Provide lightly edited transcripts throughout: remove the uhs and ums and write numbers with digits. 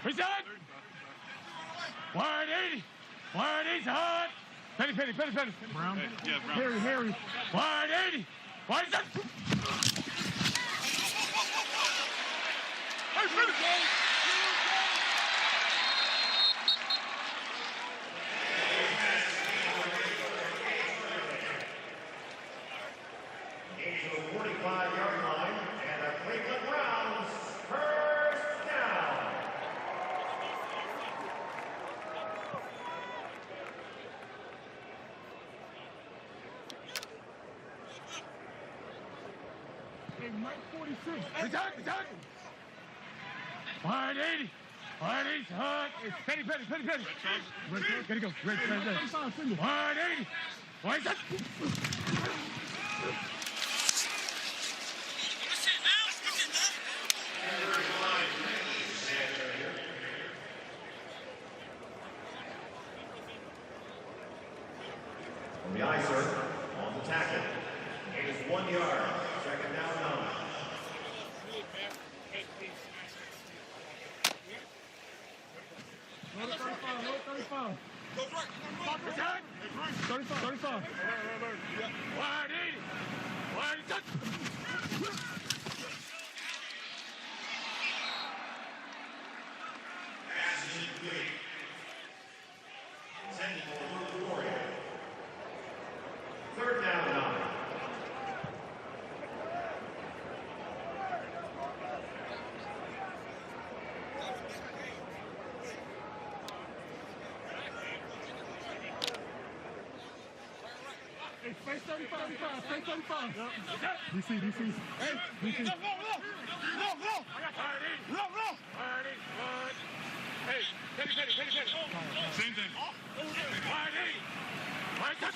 Present. 180. 180's hot. Penny. Brown. Yeah, Brown. Harry. 180. What is that? Gains to the 45-yard line, and the Cleveland Browns, first down. And Mike 46. Present. 180. 180's hot. It's Penny. Gotta go. Red. 180. What is that? From the eye, sir, on the tackle. Gain is 1 yard. Second down, 9. Load 35. 35. 180. What is that? Third down, 9. Hey, space 35. DC. Hey, DC. No. I got 180. No. 180. What? Hey, Penny. Same thing. 180. What is that?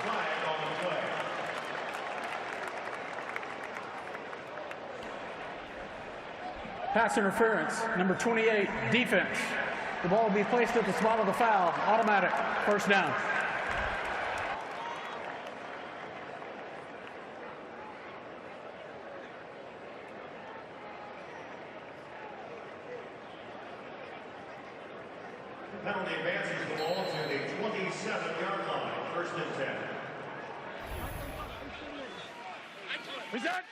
Flag on the play. Pass interference, number 28, defense. The ball will be placed at the spot of the foul. Automatic, first down. The penalty advances the ball to the 27-yard line. First and 10. Present.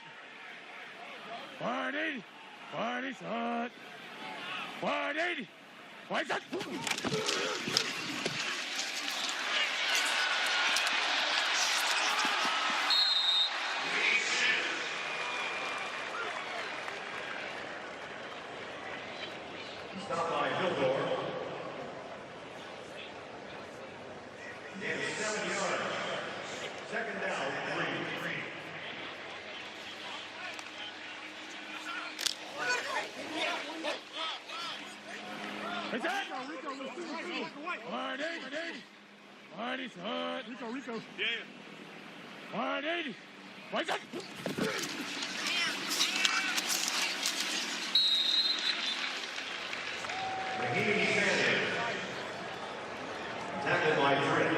180. 180's hot. 180. What is that? Stopped by Vildor. And 7 yards. Second down, 3. Present. Rico. 180. 180's hot. Rico. Yeah. 180. What is that? Raheem Sanders. Tackled by Trent.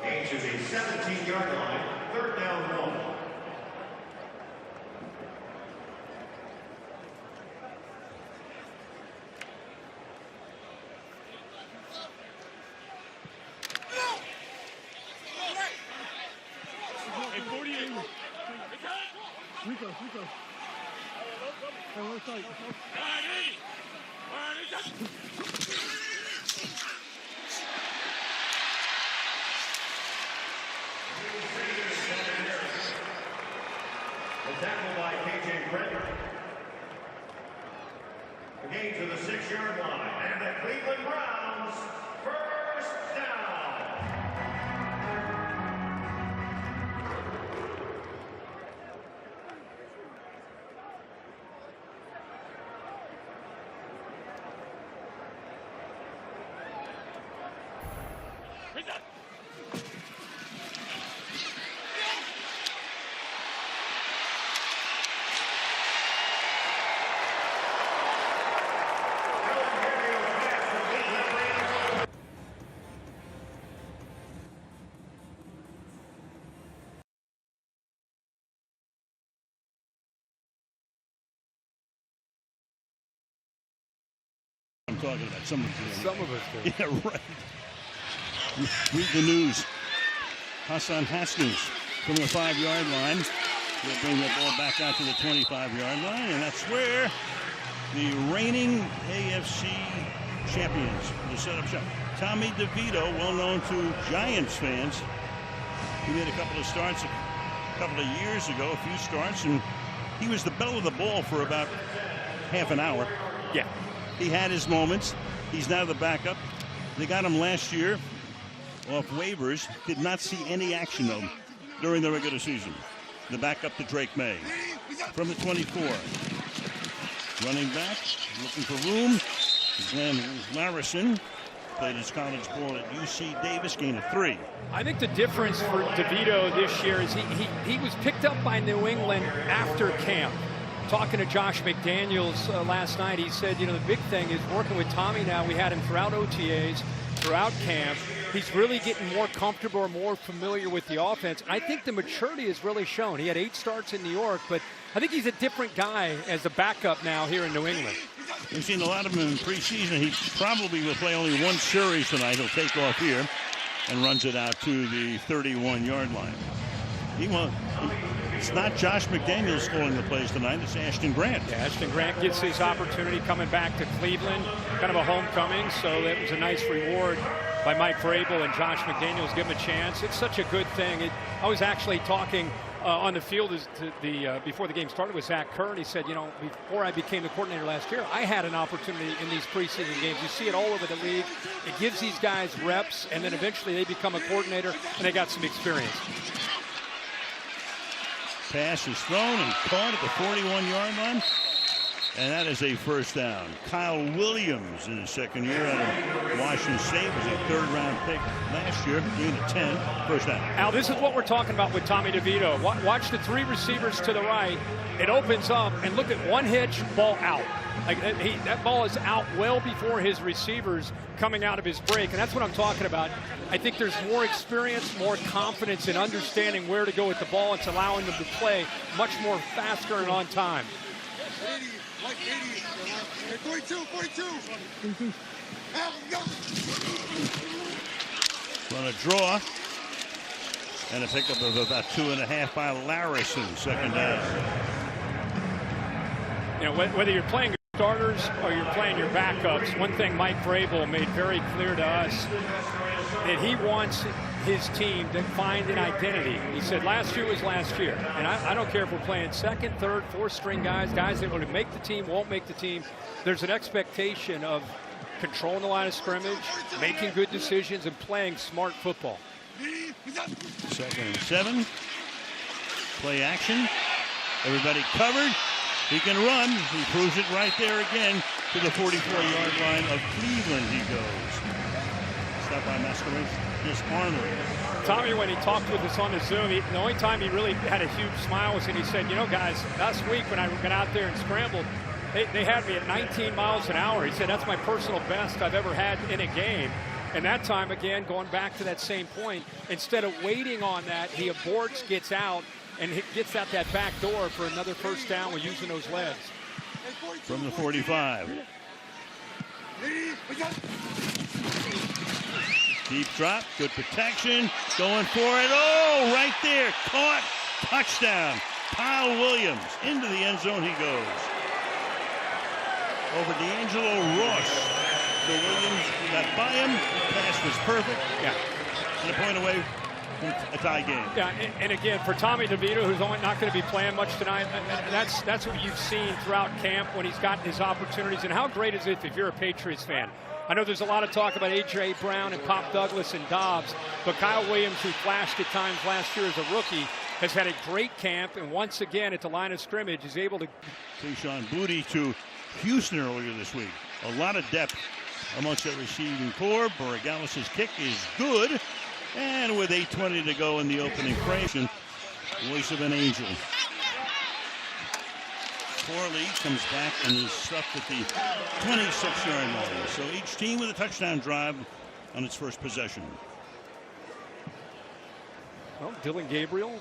Gain to the 17-yard line. Third down, 1. Hey, 48. Rico. Hey, what's tight? 180. What is that? The tackle by KJ Credit. The gain to the 6-yard line. And the Cleveland Browns, first down. talking about. Some of us do. Some of us do. Yeah, right. Read the news. Hassan Haskins from the 5-yard line. He'll bring the ball back out to the 25-yard line, and that's where the reigning AFC champions will set up shop. Tommy DeVito, well known to Giants fans. He made a couple of starts a couple of years ago, a few starts, and he was the belle of the ball for about half an hour. Yeah. He had his moments. He's now the backup. They got him last year off waivers. Did not see any action though during the regular season. The backup to Drake May. From the 24. Running back, looking for room. Glenn Larison played his college ball at UC Davis, gained a 3. I think the difference for DeVito this year is he was picked up by New England after camp. Talking to Josh McDaniels last night, he said, you know, the big thing is working with Tommy now. We had him throughout OTAs, throughout camp. He's really getting more comfortable, more familiar with the offense. I think the maturity is really shown. He had 8 starts in New York, but I think he's a different guy as a backup now here in New England. We've seen a lot of him in preseason. He probably will play only one series tonight. He'll take off here and runs it out to the 31-yard line. It's not Josh McDaniels calling the plays tonight. It's Ashton Grant. Yeah, Ashton Grant gets his opportunity coming back to Cleveland. Kind of a homecoming, so that was a nice reward by Mike Vrabel and Josh McDaniels. Give him a chance. It's such a good thing. I was actually talking on the field before the game started with Zach Kerr, and he said, you know, before I became the coordinator last year, I had an opportunity in these preseason games. You see it all over the league. It gives these guys reps, and then eventually they become a coordinator, and they got some experience. Pass is thrown and caught at the 41-yard line. And that is a first down. Kyle Williams in his second year out of Washington State was a 3rd-round pick last year, gained a 10, first down. Al, this is what we're talking about with Tommy DeVito. Watch the 3 receivers to the right. It opens up, and look at one hitch, ball out. Like that ball is out well before his receivers coming out of his break, and that's what I'm talking about. I think there's more experience, more confidence in understanding where to go with the ball. It's allowing them to play much more faster and on time. 42. On a draw and a pickup of about 2.5 by Larison, second down. You know, whether you're playing starters or you're playing your backups, one thing Mike Vrabel made very clear to us, that he wants his team to find an identity. He said last year was last year, and I don't care if we're playing 2nd, 3rd, 4th-string guys that will make the team, won't make the team. There's an expectation of controlling the line of scrimmage, making good decisions, and playing smart football. 2nd and 7. Play action. Everybody covered. He can run. He proves it right there again to the 44-yard line of Cleveland he goes. Stop by Masquerade. Here's Arnold. Tommy, when he talked with us on the Zoom, the only time he really had a huge smile was when he said, you know, guys, last week when I got out there and scrambled, they had me at 19 miles an hour. He said, that's my personal best I've ever had in a game. And that time, again, going back to that same point, instead of waiting on that, he aborts, gets out, and gets out that back door for another first down with using those legs. From the 45. Deep drop, good protection, going for it. Oh, right there, caught, touchdown. Kyle Williams, into the end zone he goes. Over D'Angelo Ross. So Williams got by him, pass was perfect. Yeah. And a point away from a tie game. Yeah, and again, for Tommy DeVito, who's only not going to be playing much tonight, that's what you've seen throughout camp when he's gotten his opportunities. And how great is it if you're a Patriots fan? I know there's a lot of talk about A.J. Brown and Pop Douglas and Dobbs, but Kyle Williams, who flashed at times last year as a rookie, has had a great camp, and once again at the line of scrimmage is able to. Keyshawn Boutte to Houston earlier this week. A lot of depth amongst that receiving corps. Borregales' kick is good, and with 8:20 to go in the opening frame, voice of an angel. Corley comes back and is stuffed at the 26-yard line. So each team with a touchdown drive on its first possession. Well, Dylan Gabriel,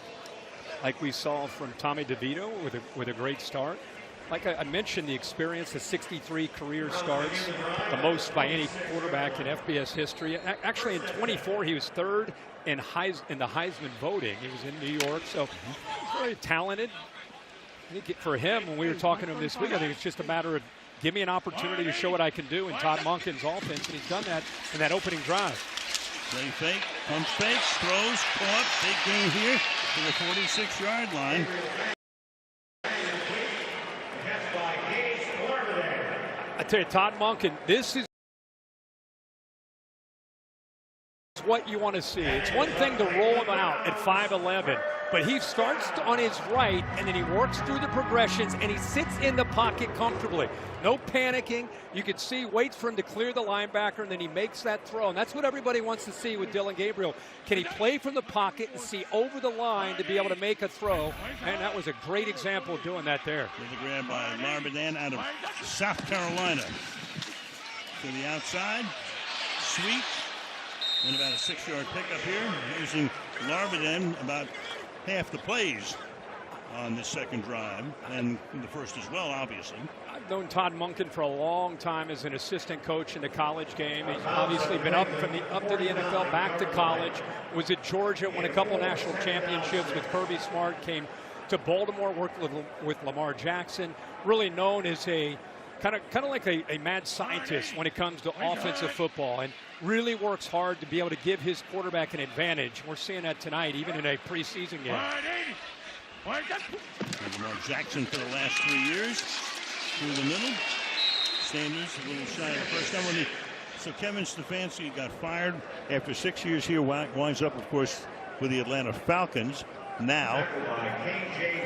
like we saw from Tommy DeVito, with a great start. like I mentioned, the experience, the 63 career starts, the most by any quarterback in FBS history. Actually, in 24, he was third in the Heisman voting. He was in New York, so he's very talented. I think for him, when we were talking to him this week, I think it's just a matter of give me an opportunity to show what I can do in Todd Monken's offense, and he's done that in that opening drive. Play fake, pump fakes, throws, caught, big gain here to the 46-yard line. I tell you, Todd Monken, this is what you want to see. It's one thing to roll him out at 5'11", but he starts on his right, and then he works through the progressions, and he sits in the pocket comfortably. No panicking. You can see, waits for him to clear the linebacker, and then he makes that throw. And that's what everybody wants to see with Dillon Gabriel. Can he play from the pocket and see over the line to be able to make a throw? And that was a great example of doing that there. There's a grab by Larbadan out of South Carolina. To the outside. Sweep. And about a 6-yard pickup here, using Larbadan about half the plays on this second drive, and the first as well, obviously. I've known Todd Monken for a long time as an assistant coach in the college game. He's obviously been up to the NFL, back to college. Was at Georgia, won a couple national championships with Kirby Smart, came to Baltimore, worked with Lamar Jackson. Really known as a kind of like a mad scientist when it comes to offensive football, and really works hard to be able to give his quarterback an advantage. We're seeing that tonight, even in a preseason game. Lamar Jackson for the last 3 years. Through the middle. Sanders a little shy of the first time. So Kevin Stefanski got fired after 6 years here. Winds up, of course, with the Atlanta Falcons. Now,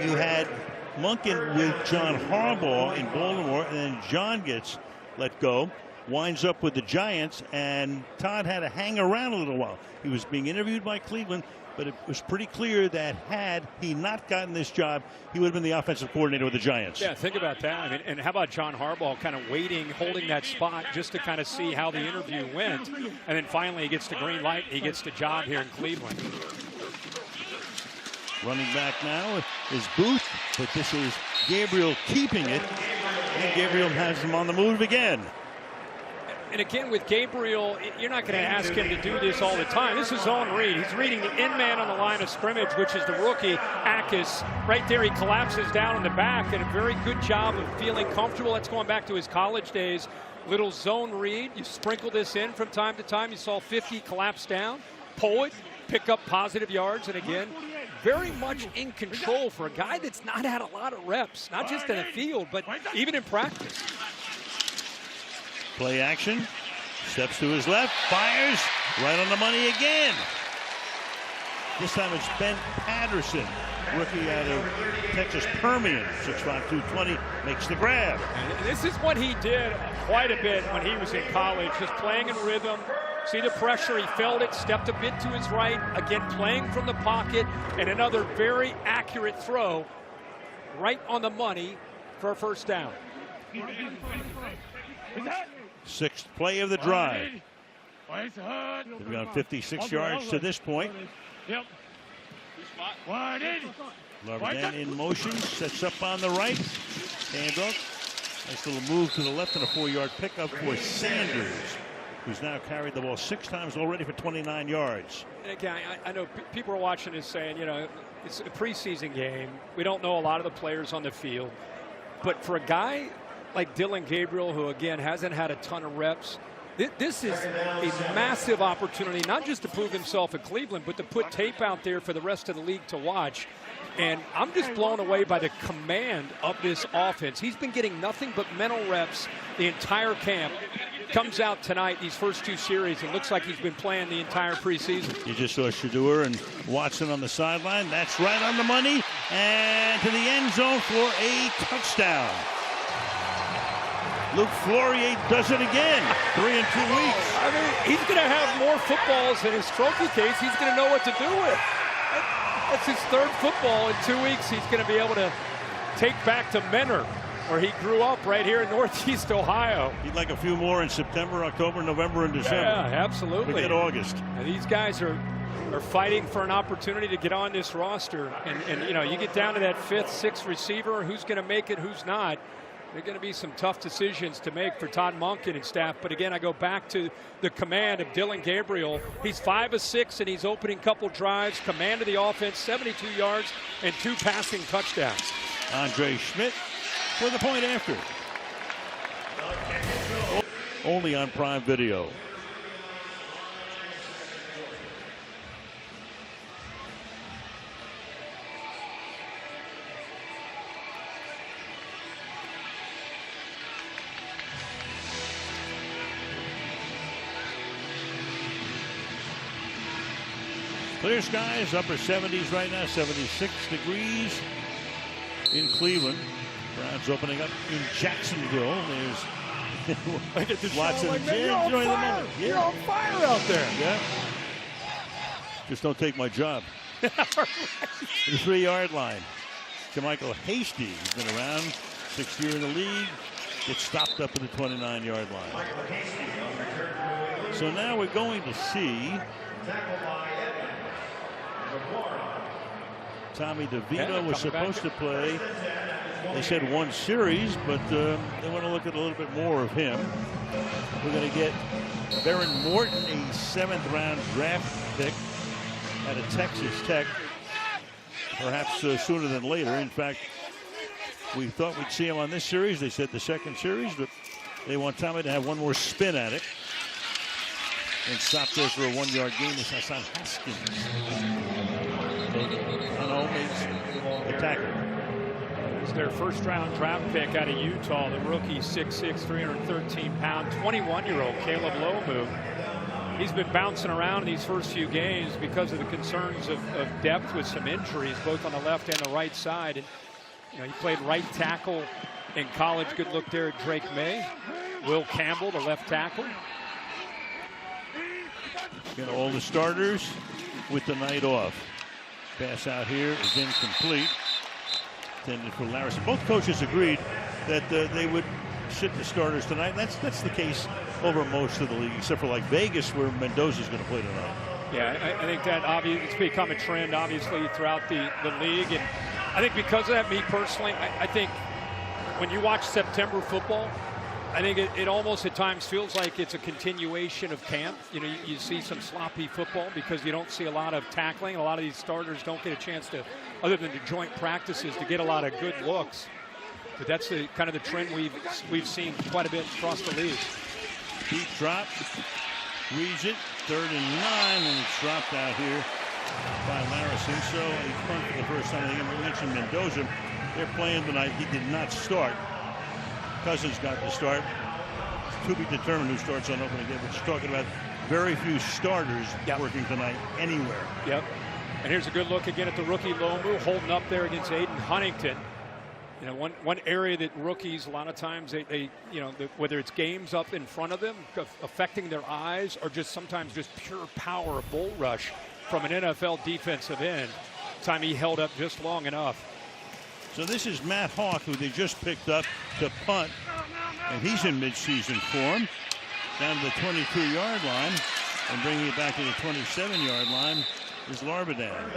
you had Monken with John Harbaugh in Baltimore, and then John gets let go. Winds up with the Giants, and Todd had to hang around a little while. He was being interviewed by Cleveland, but it was pretty clear that had he not gotten this job, he would have been the offensive coordinator with the Giants. Yeah, think about that. I mean, and how about John Harbaugh kind of waiting, holding that spot just to kind of see how the interview went, and then finally he gets the green light, he gets the job here in Cleveland. Running back now is Booth, but this is Gabriel keeping it, and Gabriel has him on the move again. And again, with Gabriel, you're not going to ask him to do this all the time. This is zone read. He's reading the in man on the line of scrimmage, which is the rookie, Akis. Right there, he collapses down in the back, and a very good job of feeling comfortable. That's going back to his college days. Little zone read. You sprinkle this in from time to time. You saw 50 collapse down, pull it, pick up positive yards, and again, very much in control for a guy that's not had a lot of reps, not just in the field, but even in practice. Play action, steps to his left, fires, right on the money again. This time it's Ben Patterson, rookie out of Texas Permian, 6'5", 220, makes the grab. And this is what he did quite a bit when he was in college, just playing in rhythm. See the pressure, he felt it, stepped a bit to his right, again playing from the pocket, and another very accurate throw right on the money for a first down. Sixth play of the drive. They've gone 56 yards to this point. Yep. Larbadan in motion, sets up on the right. Handoff. Nice little move to the left and a 4-yard pickup for Sanders, who's now carried the ball 6 times already for 29 yards. And again, I know people are watching this saying, you know, it's a preseason game. We don't know a lot of the players on the field. But for a guy like Dillon Gabriel, who again hasn't had a ton of reps, this is a massive opportunity, not just to prove himself at Cleveland, but to put tape out there for the rest of the league to watch. And I'm just blown away by the command of this offense. He's been getting nothing but mental reps the entire camp. Comes out tonight, these first 2 series, and looks like he's been playing the entire preseason. You just saw Shedeur and Watson on the sideline. That's right on the money, and to the end zone for a touchdown. Luke Flourier does it again, 3 in 2 weeks. I mean, he's going to have more footballs in his trophy case. He's going to know what to do with. That's his 3rd football in 2 weeks. He's going to be able to take back to Menor, where he grew up right here in Northeast Ohio. He'd like a few more in September, October, November, and December. Yeah, absolutely. We get August. And these guys are are fighting for an opportunity to get on this roster. And you know, you get down to that 5th, 6th receiver, who's going to make it, who's not. There are going to be some tough decisions to make for Todd Monken and staff. But again, I go back to the command of Dylan Gabriel. He's 5 of 6, and he's opening couple drives. Command of the offense, 72 yards and 2 passing touchdowns. Andre Schmidt for the point after. Only on Prime Video. Clear skies, upper 70s right now, 76 degrees in Cleveland. Browns opening up in Jacksonville. There's Watson and Jay enjoying the moment. Yeah. You're on fire out there. Yeah. Just don't take my job. The 3-yard line. Jermichael Hasty, who's been around, 6th year in the league, gets stopped up at the 29-yard line. So now we're going to see Tommy DeVito was supposed to play. They said 1 series, but they want to look at a little bit more of him. We're going to get Baron Morton, a 7th-round draft pick out of Texas Tech, perhaps sooner than later. In fact, we thought we'd see him on this series. They said the 2nd series, but they want Tommy to have one more spin at it. And stop there for a 1-yard gain is Hassan Haskins. The tackle. It's their 1st-round draft pick out of Utah, the rookie, 6'6", 313-pound, 21-year-old Caleb Lomu. He's been bouncing around in these first few games because of the concerns of depth with some injuries, both on the left and the right side. And you know, he played right tackle in college. Good look there at Drake May. Will Campbell, the left tackle. Get all the starters with the night off. Pass out here is incomplete. Intended for Larison. Both coaches agreed that they would sit the starters tonight. That's the case over most of the league, except for like Vegas, where Mendoza's going to play tonight. Yeah, I think that it's become a trend, obviously, throughout the league. And I think because of that, me personally, I think when you watch September football, I think it almost at times feels like it's a continuation of camp. You know, you see some sloppy football because you don't see a lot of tackling. A lot of these starters don't get a chance to, other than the joint practices, to get a lot of good looks. But that's the kind of the trend we've seen quite a bit across the league. Deep drop, reads it, 3rd and 9, and it's dropped out here by Larison. So a punt for the first time. I think I mentioned Mendoza. They're playing tonight. He did not start. Cousins got the start. To be determined who starts on opening day. But you're talking about very few starters working tonight anywhere. Yep. And here's a good look again at the rookie Lomu holding up there against Aiden Huntington. You know, one area that rookies a lot of times they you know, whether it's games up in front of them affecting their eyes or just sometimes just pure power of bull rush from an NFL defensive end. Time he held up just long enough. So this is Matt Hawk, who they just picked up to punt, and he's in midseason form. Down to the 22-yard line and bringing it back to the 27-yard line is Larbadan.